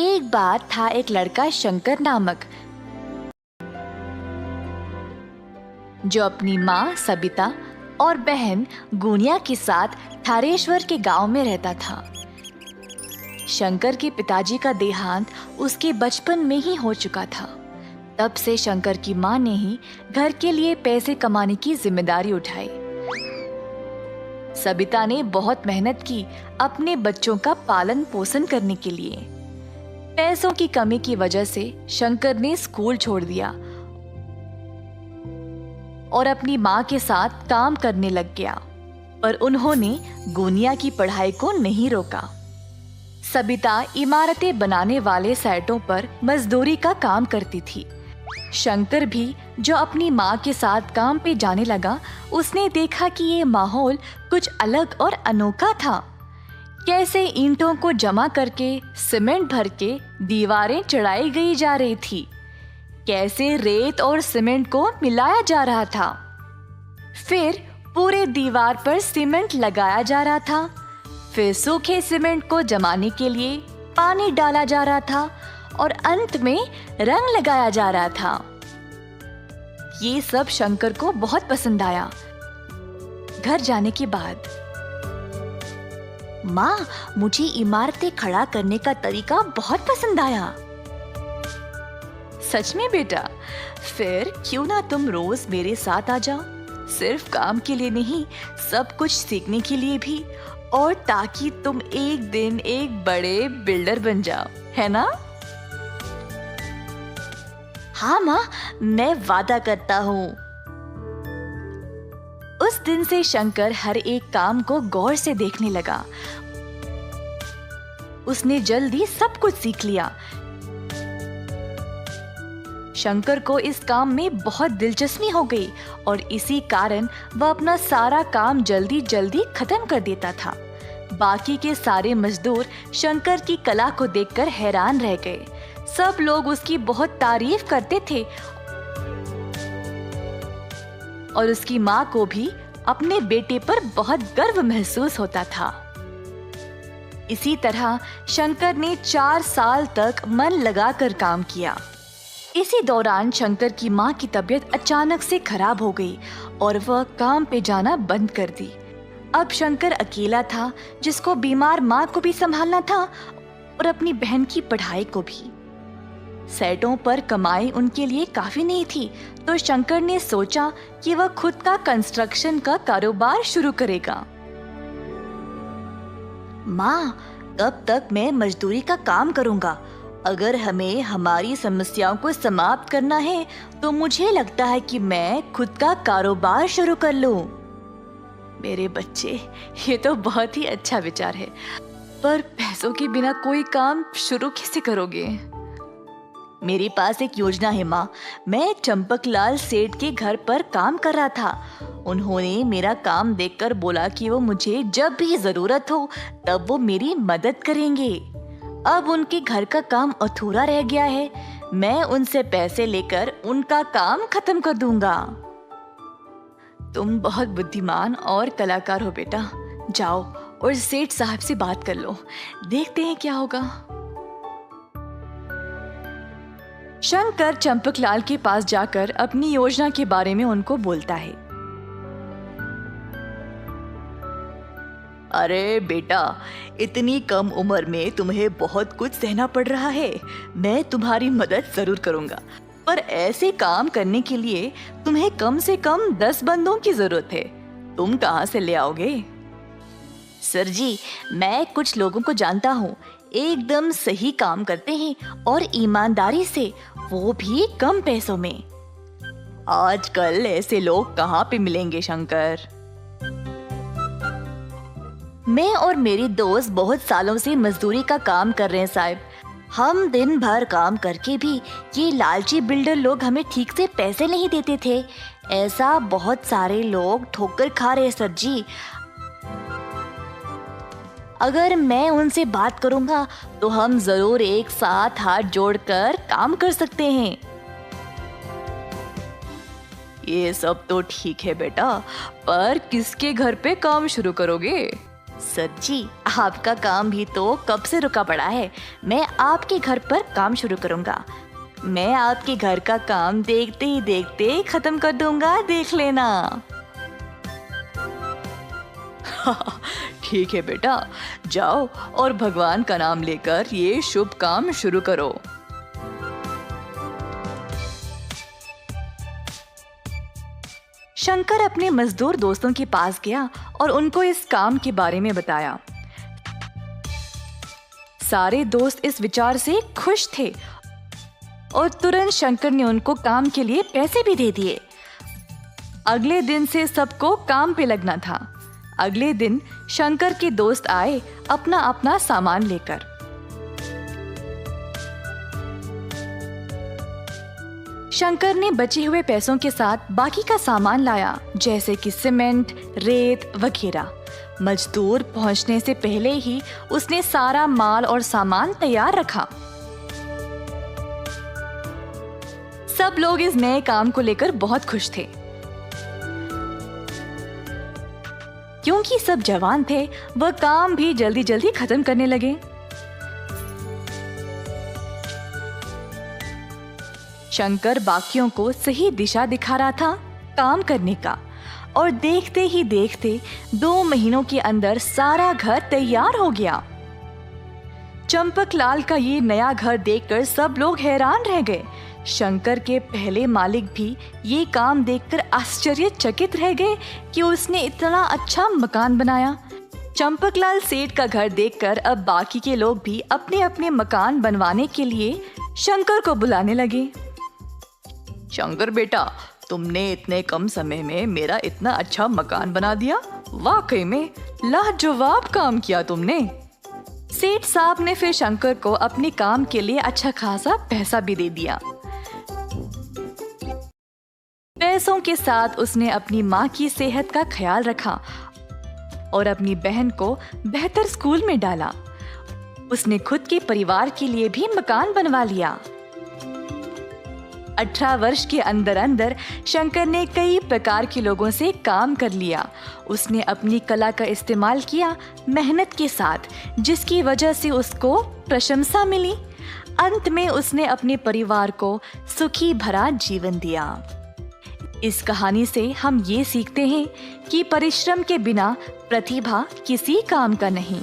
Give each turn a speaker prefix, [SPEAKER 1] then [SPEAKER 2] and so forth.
[SPEAKER 1] एक बार था एक लड़का शंकर नामक, जो अपनी माँ सबिता और बहन गुनिया के साथ थारेश्वर के गांव में रहता था। शंकर के पिताजी का देहांत उसके बचपन में ही हो चुका था। तब से शंकर की माँ ने ही घर के लिए पैसे कमाने की जिम्मेदारी उठाई। सबिता ने बहुत मेहनत की अपने बच्चों का पालन पोषण करने के लिए। पैसों की कमी की वजह से शंकर ने स्कूल छोड़ दिया और अपनी माँ के साथ काम करने लग गया, पर उन्होंने गुनिया की पढ़ाई को नहीं रोका। सबिता इमारतें बनाने वाले साइटों पर मजदूरी का काम करती थी। शंकर भी जो अपनी माँ के साथ काम पे जाने लगा, उसने देखा कि ये माहौल कुछ अलग और अनोखा था। कैसे ईंटों को जमा करके सीमेंट भर के दीवारें चढ़ाई गई जा रही थी, कैसे रेत और सीमेंट को मिलाया जा रहा था, फिर पूरे दीवार पर सीमेंट लगाया जा रहा था, फिर सूखे सीमेंट को जमाने के लिए पानी डाला जा रहा था और अंत में रंग लगाया जा रहा था। ये सब शंकर को बहुत पसंद आया। घर जाने के बाद, माँ, मुझे इमारतें खड़ा करने का तरीका बहुत पसंद आया। सच में बेटा? फिर क्यों ना तुम रोज मेरे साथ आ जाओ, सिर्फ काम के लिए नहीं, सब कुछ सीखने के लिए भी, और ताकि तुम एक दिन एक बड़े बिल्डर बन जाओ, है ना? हाँ माँ, मैं वादा करता हूँ। उस दिन से शंकर हर एक काम को गौर से देखने लगा। उसने जल्दी सब कुछ सीख लिया। शंकर को इस काम में बहुत दिलचस्पी हो गई और इसी कारण वह अपना सारा काम जल्दी जल्दी खत्म कर देता था। बाकी के सारे मजदूर शंकर की कला को देखकर हैरान रह गए। सब लोग उसकी बहुत तारीफ करते थे और उसकी माँ को भी अपने बेटे पर बहुत गर्व महसूस होता था। इसी तरह शंकर ने 4 साल तक मन लगाकर काम किया। इसी दौरान शंकर की माँ की तबीयत अचानक से खराब हो गई और वह काम पे जाना बंद कर दी। अब शंकर अकेला था, जिसको बीमार माँ को भी संभालना था और अपनी बहन की पढ़ाई को भी। सेटों पर कमाई उनके लिए काफी नहीं थी, तो शंकर ने सोचा कि वह खुद का कंस्ट्रक्शन का कारोबार शुरू करेगा। माँ, कब तक मैं मजदूरी का काम करूंगा? अगर हमें हमारी समस्याओं को समाप्त करना है तो मुझे लगता है कि मैं खुद का कारोबार शुरू कर लूं। मेरे बच्चे, ये तो बहुत ही अच्छा विचार है, पर पैसों के बिना कोई काम शुरू कैसे करोगे? मेरे पास एक योजना है माँ। मैं चंपकलाल सेठ के घर पर काम कर रहा था। उन्होंने मेरा काम देखकर बोला कि वो मुझे जब भी जरूरत हो तब वो मेरी मदद करेंगे। अब उनके घर का काम अधूरा रह गया है। मैं उनसे पैसे लेकर उनका काम खत्म कर दूंगा। तुम बहुत बुद्धिमान और कलाकार हो बेटा। जाओ और सेठ साहब से बात कर लो, देखते हैं क्या होगा। शंकर चंपकलाल के पास जाकर अपनी योजना के बारे में उनको बोलता है। अरे बेटा, इतनी कम उम्र में तुम्हें बहुत कुछ सहना पड़ रहा है। मैं तुम्हारी मदद जरूर करूंगा, पर ऐसे काम करने के लिए तुम्हें कम से कम 10 बंदों की जरूरत है। तुम कहाँ से ले आओगे? सर जी, मैं कुछ लोगों को जानता हूँ, एकदम सही काम करते हैं और ईमानदारी से, वो भी कम पैसों में। आजकल ऐसे लोग कहाँ पे मिलेंगे शंकर? मैं और मेरी दोस्त बहुत सालों से मजदूरी का काम कर रहे हैं साहब। हम दिन भर काम करके भी ये लालची बिल्डर लोग हमें ठीक से पैसे नहीं देते थे। ऐसा बहुत सारे लोग ठोकर खा रहे हैं सर जी। अगर मैं उनसे बात करूंगा तो हम जरूर एक साथ हाथ जोड़कर काम कर सकते हैं। ये सब तो ठीक है बेटा, पर किसके घर पे काम शुरू करोगे? सर जी, आपका काम भी तो कब से रुका पड़ा है। मैं आपके घर पर काम शुरू करूंगा। मैं आपके घर का काम देखते ही देखते खत्म कर दूंगा, देख लेना। ठीक है बेटा, जाओ और भगवान का नाम लेकर ये शुभ काम शुरू करो। शंकर अपने मजदूर दोस्तों के पास गया और उनको इस काम के बारे में बताया। सारे दोस्त इस विचार से खुश थे और तुरंत शंकर ने उनको काम के लिए पैसे भी दे दिए। अगले दिन से सबको काम पे लगना था। अगले दिन शंकर के दोस्त आए अपना अपना सामान लेकर। शंकर ने बचे हुए पैसों के साथ बाकी का सामान लाया, जैसे कि सीमेंट, रेत वगैरह। मजदूर पहुंचने से पहले ही उसने सारा माल और सामान तैयार रखा। सब लोग इस नए काम को लेकर बहुत खुश थे। क्योंकि सब जवान थे, वह काम भी जल्दी जल्दी खत्म करने लगे। शंकर बाकियों को सही दिशा दिखा रहा था काम करने का, और देखते ही देखते 2 महीनों के अंदर सारा घर तैयार हो गया। चंपकलाल का ये नया घर देखकर सब लोग हैरान रह गए। शंकर के पहले मालिक भी ये काम देखकर आश्चर्यचकित रह गए कि उसने इतना अच्छा मकान बनाया। चंपकलाल सेठ का घर देखकर अब बाकी के लोग भी अपने अपने मकान बनवाने के लिए शंकर को बुलाने लगे। शंकर बेटा, तुमने इतने कम समय में मेरा इतना अच्छा मकान बना दिया। वाकई में लाजवाब काम किया तुमने। सेठ साहब ने फिर शंकर को अपने काम के लिए अच्छा खासा पैसा भी दे दिया। पैसों के साथ उसने अपनी माँ की सेहत का ख्याल रखा और अपनी बहन को बेहतर स्कूल में डाला। उसने खुद के परिवार के लिए भी मकान बनवा लिया। 18 वर्ष के अंदर अंदर शंकर ने कई प्रकार के लोगों से काम कर लिया। उसने अपनी कला का इस्तेमाल किया मेहनत के साथ, जिसकी वजह से उसको प्रशंसा मिली। अंत में उसने अपने परिवार को सुखी भरा जीवन दिया। इस कहानी से हम ये सीखते हैं कि परिश्रम के बिना प्रतिभा किसी काम का नहीं।